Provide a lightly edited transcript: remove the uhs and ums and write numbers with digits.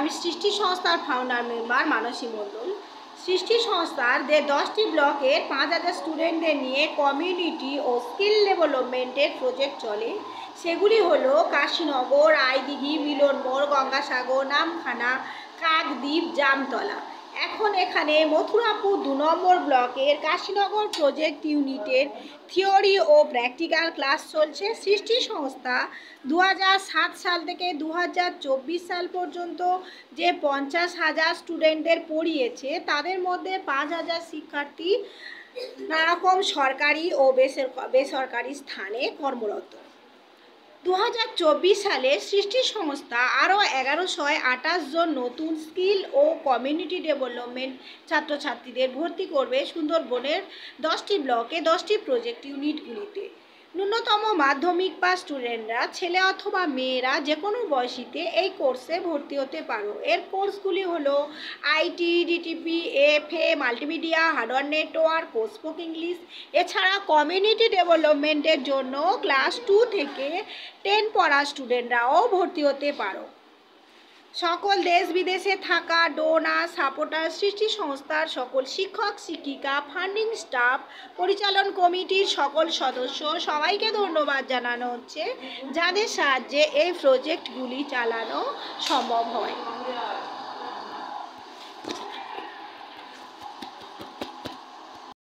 আমি সৃষ্টি সংস্থার ফাউন্ডার মেম্বার মানসী মণ্ডল। সৃষ্টি সংস্থার 10টি ব্লকের 5000 স্টুডেন্টদের নিয়ে কমিউনিটি ও স্কিল ডেভেলপমেন্টের প্রজেক্ট চলে। সেগুলি হলো কাশীনগর, আইদিঘি, মিলনমোড়, গঙ্গাসাগর, নামখানা, কাকদ্বীপ, জামতলা। এখন এখানে মথুরাপুর 2 নম্বর ব্লকের কাশীনগর প্রজেক্ট ইউনিটের থিওরি ও প্র্যাকটিক্যাল ক্লাস চলছে। সৃষ্টি সংস্থা 2007 সাল থেকে 2024 সাল পর্যন্ত যে 50,000 স্টুডেন্টদের পড়িয়েছে, তাদের মধ্যে 5,000 শিক্ষার্থী নানারকম সরকারি ও বেসরকারি স্থানে কর্মরত। 2024 সালে সৃষ্টি সংস্থা আরও 1128 জন নতুন স্কিল ও কমিউনিটি ডেভেলপমেন্ট ছাত্রছাত্রীদের ভর্তি করবে সুন্দরবনের 10টি ব্লকে 10টি প্রজেক্ট ইউনিটগুলিতে। ন্যূনতম মাধ্যমিক পাস স্টুডেন্টরা, ছেলে অথবা মেয়েরা যে কোনো বয়সীতে এই কোর্সে ভর্তি হতে পারো। এর কোর্সগুলি হলো IT, DTP, FA, multimedia, hardware network, spoke English. এছাড়া কমিউনিটি ডেভেলপমেন্টের জন্য ক্লাস 2 থেকে 10 পড়া স্টুডেন্টরাও ভর্তি হতে পারো। সকল দেশ বিদেশে থাকা ডোনার, সাপোর্টার, সৃষ্টি সংস্থার সকল শিক্ষক শিক্ষিকা, ফান্ডিং স্টাফ, পরিচালন কমিটির সকল সদস্য সবাইকে ধন্যবাদ জানানো হচ্ছে, যাদের সাহায্যে এই প্রজেক্টগুলি চালানো সম্ভব হয়।